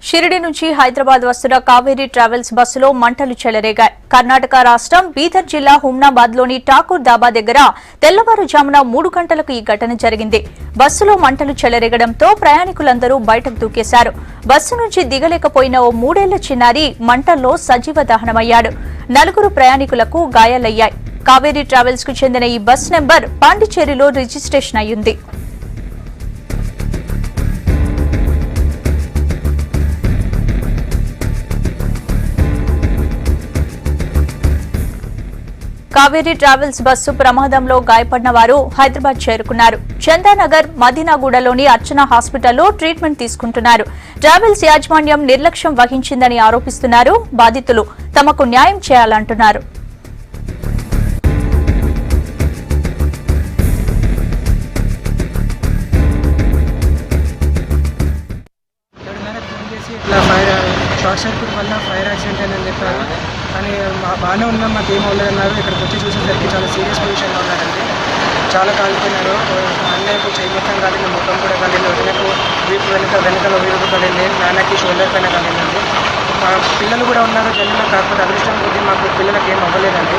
షిరిడి నుంచి హైదరాబాద్ వస్తున్న కావేరీ ట్రావెల్స్ బస్సులో మంటలు చెలరేగాయి. కర్ణాటక రాష్ట్రం బీదర్ జిల్లా హుమ్నాబాద్లోని ఠాకూర్ దాబా దగ్గర తెల్లవారుజామున 3 గంటలకు ఈ ఘటన జరిగింది. బస్సులో మంటలు చెలరేగడంతో ప్రయాణికులందరూ బయటకు దూకేశారు. బస్సు నుంచి దిగలేకపోయిన ఓ 3 ఏళ్ల చిన్నారి మంటల్లో సజీవ దహనమయ్యాడు. 4 ప్రయాణికులకు గాయాలయ్యాయి. కావేరీ ట్రావెల్స్ కు చెందిన ఈ బస్ నెంబర్ పాండిచేరిలో రిజిస్ట్రేషన్ అయ్యింది. కావేరీ ట్రావెల్స్ బస్సు ప్రమాదంలో గాయపడిన వారు హైదరాబాద్ చేరుకున్నారు. చందానగర్, మదీనాగూడలోని అర్చన హాస్పిటల్లో ట్రీట్మెంట్ తీసుకుంటున్నారు. ట్రావెల్స్ యాజమాన్యం నిర్లక్ష్యం వహించిందని ఆరోపిస్తున్నారు. బాధితులు తమకు న్యాయం చేయాలంటున్నారు. షార్ట్ సర్క్యూట్ వల్ల ఫైర్ యాక్సిడెంట్ అని చెప్పారు. కానీ బాగానే ఉన్నాం, మాకు ఏం అవ్వలేదన్నారు. ఇక్కడికి వచ్చి చూసేసరికి చాలా సీరియస్ పొజిషన్లో ఉన్నారండి. చాలా కాలిపోయినారు. అన్నయ్యకు చెయ్యి మొత్తం కాలింది, ముఖం కూడా కాలింది, వదినకు వీపు వెనకాల వీపు కాలింది, నాన్నకి షోల్డర్ పైన కాలిందండి. మా పిల్లలు కూడా ఉన్నారు జన్మలో, కాకపోతే అదృష్టం కొద్దీ మాకు పిల్లలకి ఏం అవ్వలేదండి.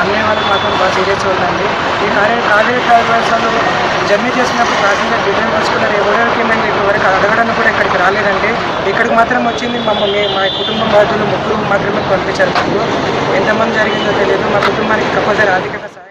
అన్నయ్య వాళ్ళకి మాత్రం బాగా సీరియస్గా ఉందండి. ఈ కావేరీ ట్రావెల్స్ వాళ్ళు జర్నీ చేసినప్పుడు ప్యాసింజర్ డిజైన్ పర్చుకున్నారు. ఎవరికి ఏమైంది ఇప్పటివరకు అడగడానికి కూడా ఇక్కడికి రాలేదండి. ఇక్కడికి మాత్రం వచ్చింది మమ్మల్ని, మా కుటుంబం బాధ్యులు 3 మాత్రమే పంపించారు. ఎంతమంది జరిగిందో తెలియదు. మా కుటుంబానికి కంపల్సరీ ఆర్థికంగా